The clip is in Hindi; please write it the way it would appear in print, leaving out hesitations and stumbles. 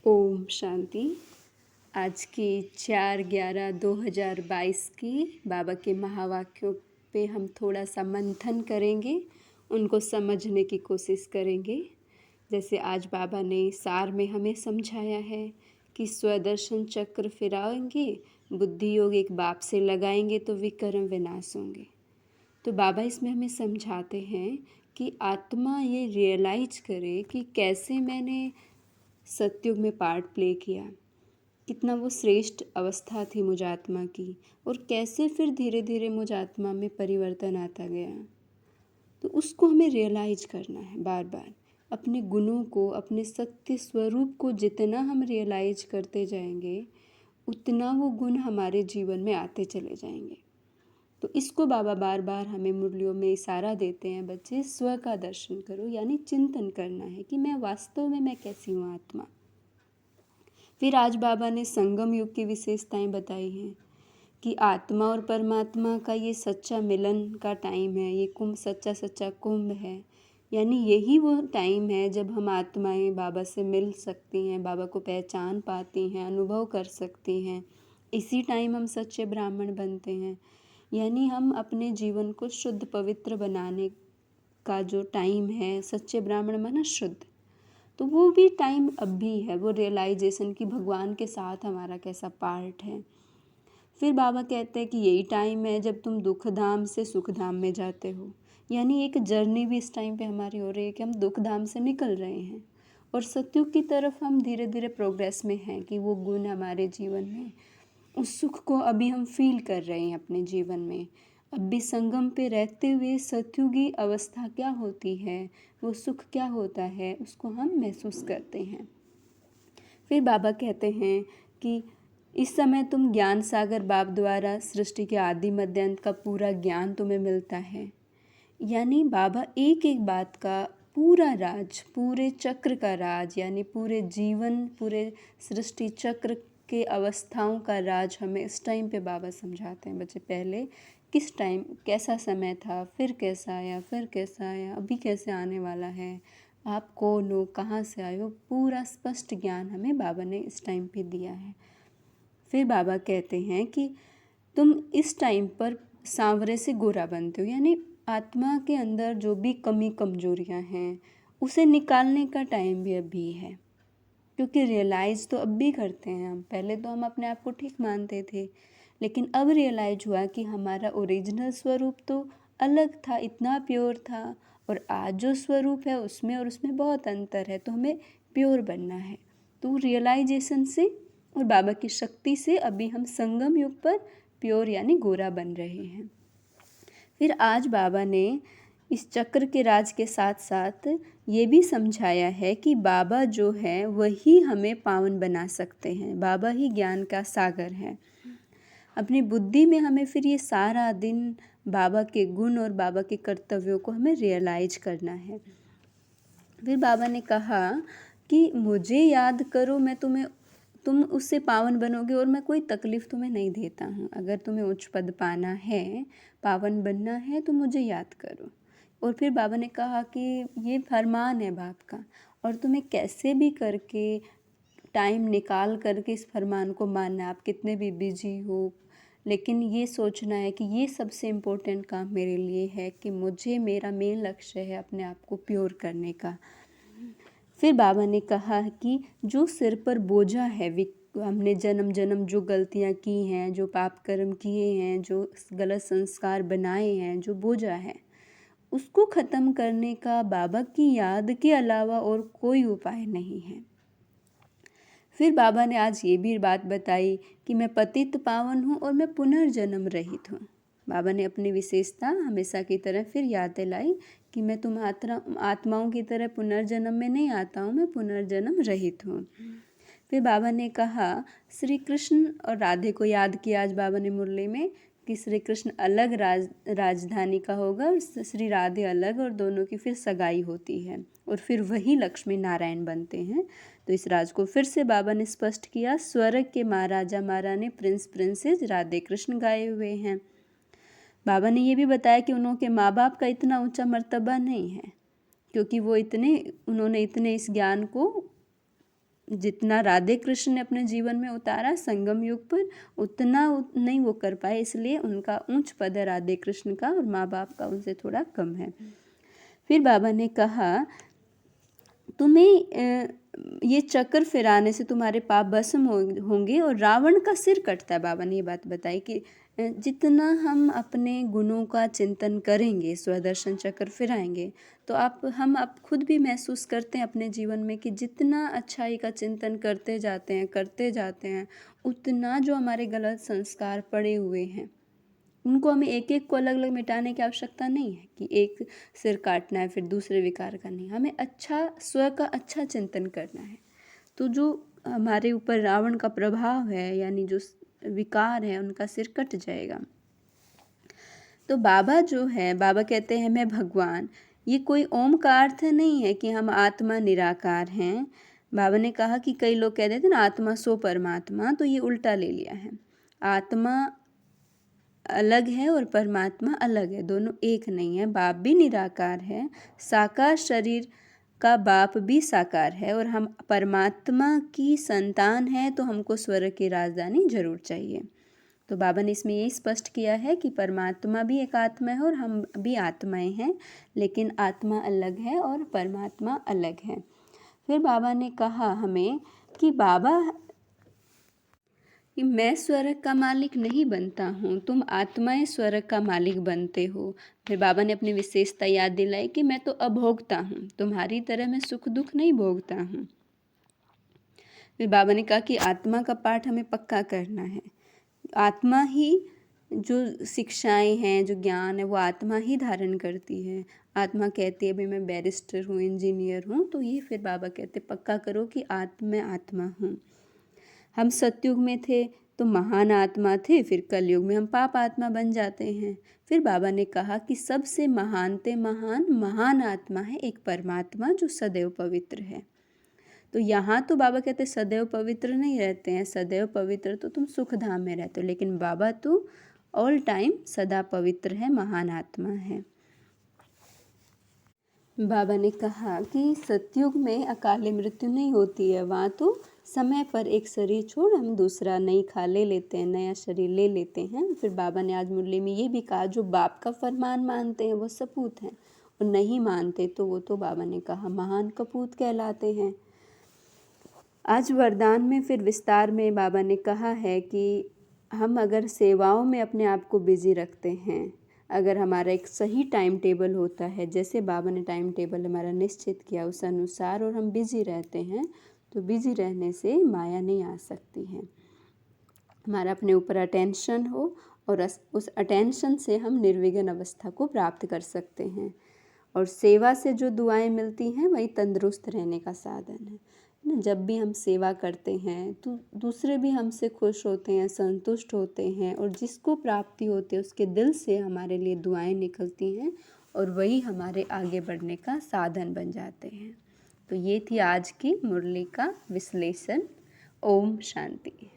ओम शांति। आज की 4/11/2022 की बाबा के महावाक्यों पे हम थोड़ा सा मंथन करेंगे, उनको समझने की कोशिश करेंगे। जैसे आज बाबा ने सार में हमें समझाया है कि स्वदर्शन चक्र फिराएंगे, बुद्धि योग एक बाप से लगाएंगे तो विकर्म विनाश होंगे। तो बाबा इसमें हमें समझाते हैं कि आत्मा ये रियलाइज करे कि कैसे मैंने सतयुग में पार्ट प्ले किया, कितना वो श्रेष्ठ अवस्था थी मुझ आत्मा की, और कैसे फिर धीरे धीरे मुझ आत्मा में परिवर्तन आता गया। तो उसको हमें रियलाइज करना है बार बार। अपने गुणों को, अपने सत्य स्वरूप को जितना हम रियलाइज करते जाएंगे, उतना वो गुण हमारे जीवन में आते चले जाएंगे। तो इसको बाबा बार बार हमें मुरलियों में इशारा देते हैं, बच्चे स्व का दर्शन करो, यानी चिंतन करना है कि मैं वास्तव में मैं कैसी हूँ आत्मा। फिर आज बाबा ने संगम युग की विशेषताएं बताई हैं कि आत्मा और परमात्मा का ये सच्चा मिलन का टाइम है, ये कुंभ सच्चा कुंभ है। यानी यही वो टाइम है जब हम आत्माएं बाबा से मिल सकती हैं, बाबा को पहचान पाती हैं, अनुभव कर सकती हैं। इसी टाइम हम सच्चे ब्राह्मण बनते हैं। यानी हम अपने जीवन को शुद्ध पवित्र बनाने का जो टाइम है, सच्चे ब्राह्मण माना शुद्ध, तो वो भी टाइम अब भी है, वो रियलाइजेशन की भगवान के साथ हमारा कैसा पार्ट है। फिर बाबा कहते हैं कि यही टाइम है जब तुम दुख धाम से सुख धाम में जाते हो। यानी एक जर्नी भी इस टाइम पे हमारी हो रही है कि हम दुख धाम से निकल रहे हैं और सतयुग की तरफ हम धीरे धीरे प्रोग्रेस में हैं कि वो गुण हमारे जीवन में, उस सुख को अभी हम फील कर रहे हैं अपने जीवन में। अब भी संगम पे रहते हुए सतयुगी अवस्था क्या होती है, वो सुख क्या होता है, उसको हम महसूस करते हैं। फिर बाबा कहते हैं कि इस समय तुम ज्ञान सागर बाप द्वारा सृष्टि के आदि मध्य अंत का पूरा ज्ञान तुम्हें मिलता है। यानी बाबा एक एक बात का पूरा राज, पूरे चक्र का राज, यानी पूरे जीवन, पूरे सृष्टि चक्र के अवस्थाओं का राज हमें इस टाइम पे बाबा समझाते हैं। बच्चे पहले किस टाइम कैसा समय था, फिर कैसा आया, फिर कैसा आया, अभी कैसे आने वाला है, आप कौन हो, कहाँ से आए हो, पूरा स्पष्ट ज्ञान हमें बाबा ने इस टाइम पे दिया है। फिर बाबा कहते हैं कि तुम इस टाइम पर सांवरे से गोरा बनते हो। यानी आत्मा के अंदर जो भी कमी कमजोरियां हैं, उसे निकालने का टाइम भी अभी है। क्योंकि रियलाइज़ तो अब भी करते हैं हम। पहले तो हम अपने आप को ठीक मानते थे, लेकिन अब रियलाइज हुआ कि हमारा ओरिजिनल स्वरूप तो अलग था, इतना प्योर था, और आज जो स्वरूप है उसमें और उसमें बहुत अंतर है। तो हमें प्योर बनना है। तो रियलाइजेशन से और बाबा की शक्ति से अभी हम संगम युग पर प्योर यानी गोरा बन रहे हैं। फिर आज बाबा ने इस चक्र के राज के साथ साथ ये भी समझाया है कि बाबा जो है वही हमें पावन बना सकते हैं। बाबा ही ज्ञान का सागर है। अपनी बुद्धि में हमें फिर ये सारा दिन बाबा के गुण और बाबा के कर्तव्यों को हमें रियलाइज करना है। फिर बाबा ने कहा कि मुझे याद करो, मैं तुम उससे पावन बनोगे और मैं कोई तकलीफ़ तुम्हें नहीं देता हूँ। अगर तुम्हें उच्च पद पाना है, पावन बनना है, तो मुझे याद करो। और फिर बाबा ने कहा कि ये फरमान है बाप का, और तुम्हें कैसे भी करके टाइम निकाल करके इस फरमान को मानना। आप कितने भी बिजी हो, लेकिन ये सोचना है कि ये सबसे इम्पोर्टेंट काम मेरे लिए है कि मुझे, मेरा मेन लक्ष्य है अपने आप को प्योर करने का। फिर बाबा ने कहा कि जो सिर पर बोझा है, हमने जन्म जन्म जो गलतियां की हैं, जो पाप कर्म किए हैं, जो गलत संस्कार बनाए हैं, जो बोझा है, उसको ख़त्म करने का बाबा की याद के अलावा और कोई उपाय नहीं है। फिर बाबा ने आज ये भी बात बताई कि मैं पतित पावन हूँ और मैं पुनर्जन्म रहित हूँ। बाबा ने अपनी विशेषता हमेशा की तरह फिर याद दिलाई कि मैं तुम आत्माओं की तरह पुनर्जन्म में नहीं आता हूँ, मैं पुनर्जन्म रहित हूँ। फिर बाबा ने कहा, श्री कृष्ण और राधे को याद किया आज बाबा ने मुरली में कि श्री कृष्ण अलग राजधानी का होगा और श्री राधे अलग, और दोनों की फिर सगाई होती है और फिर वही लक्ष्मी नारायण बनते हैं। तो इस राज को फिर से बाबा ने स्पष्ट किया। स्वर्ग के महाराजा महारानी, प्रिंस प्रिंसेस राधे कृष्ण गाए हुए हैं। बाबा ने ये भी बताया कि उनके माँ बाप का इतना ऊंचा मर्तबा नहीं है, क्योंकि उन्होंने इतने इस ज्ञान को जितना राधे कृष्ण ने अपने जीवन में उतारा संगम युग पर, उतना नहीं वो कर पाए, इसलिए उनका ऊंच पद है राधे कृष्ण का और माँ बाप का उनसे थोड़ा कम है। फिर बाबा ने कहा तुम्हें ये चक्कर फिराने से तुम्हारे पाप भस्म होंगे और रावण का सिर कटता है। बाबा ने ये बात बताई कि जितना हम अपने गुणों का चिंतन करेंगे, स्वदर्शन चक्र फिराएंगे, तो हम खुद भी महसूस करते हैं अपने जीवन में कि जितना अच्छाई का चिंतन करते जाते हैं उतना जो हमारे गलत संस्कार पड़े हुए हैं उनको हमें एक एक को अलग अलग मिटाने की आवश्यकता नहीं है कि एक सिर काटना है फिर दूसरे विकार का नहीं, हमें अच्छा स्व का अच्छा चिंतन करना है। तो जो हमारे ऊपर रावण का प्रभाव है यानी जो विकार है उनका सिर कट जाएगा। तो बाबा जो है, बाबा कहते हैं मैं भगवान, ये कोई ओम का अर्थ नहीं है कि हम आत्मा निराकार हैं। बाबा ने कहा कि कई लोग कह देते हैं ना आत्मा सो परमात्मा, तो ये उल्टा ले लिया है। आत्मा अलग है और परमात्मा अलग है, दोनों एक नहीं है। बाप भी निराकार है, साकार शरीर का बाप भी साकार है और हम परमात्मा की संतान हैं, तो हमको स्वर्ग की राजधानी जरूर चाहिए। तो बाबा ने इसमें यही स्पष्ट किया है कि परमात्मा भी एक आत्मा है और हम भी आत्माएं हैं, लेकिन आत्मा अलग है और परमात्मा अलग है। फिर बाबा ने कहा हमें कि मैं स्वर्ग का मालिक नहीं बनता हूँ, तुम आत्माएं स्वर्ग का मालिक बनते हो। फिर बाबा ने अपनी विशेषता याद दिलाई कि मैं तो अभोक्ता हूँ, तुम्हारी तरह मैं सुख दुख नहीं भोगता हूँ। फिर बाबा ने कहा कि आत्मा का पाठ हमें पक्का करना है। आत्मा ही जो शिक्षाएं हैं, जो ज्ञान है, वो आत्मा ही धारण करती है। आत्मा कहती है भाई मैं बैरिस्टर हूँ, इंजीनियर हूँ, तो ये फिर बाबा कहते पक्का करो कि मैं आत्मा हूँ। हम सतयुग में थे तो महान आत्मा थे, फिर कलयुग में हम पाप आत्मा बन जाते हैं। फिर बाबा ने कहा कि सबसे महान आत्मा है एक परमात्मा जो सदैव पवित्र है। तो यहाँ तो बाबा कहते सदैव पवित्र नहीं रहते हैं, सदैव पवित्र तो तुम सुख धाम में रहते हो, लेकिन बाबा तो ऑल टाइम सदा पवित्र है, महान आत्मा है। बाबा ने कहा कि सतयुग में अकाले मृत्यु नहीं होती है, वहाँ तो समय पर एक शरीर छोड़ हम दूसरा नई खा ले लेते हैं, नया शरीर ले लेते हैं। फिर बाबा ने आज मुरली में ये भी कहा जो बाप का फरमान मानते हैं वो सपूत हैं और नहीं मानते तो वो तो बाबा ने कहा महान कपूत कहलाते हैं। आज वरदान में फिर विस्तार में बाबा ने कहा है कि हम अगर सेवाओं में अपने आप को बिजी रखते हैं, अगर हमारा एक सही टाइम टेबल होता है, जैसे बाबा ने टाइम टेबल हमारा निश्चित किया उस अनुसार, और हम बिजी रहते हैं, तो बिजी रहने से माया नहीं आ सकती है। हमारा अपने ऊपर अटेंशन हो और उस अटेंशन से हम निर्विघ्न अवस्था को प्राप्त कर सकते हैं। और सेवा से जो दुआएं मिलती हैं वही तंदुरुस्त रहने का साधन है ना। जब भी हम सेवा करते हैं तो दूसरे भी हमसे खुश होते हैं, संतुष्ट होते हैं, और जिसको प्राप्ति होती है उसके दिल से हमारे लिए दुआएं निकलती हैं और वही हमारे आगे बढ़ने का साधन बन जाते हैं। तो ये थी आज की मुरली का विश्लेषण। ओम शांति।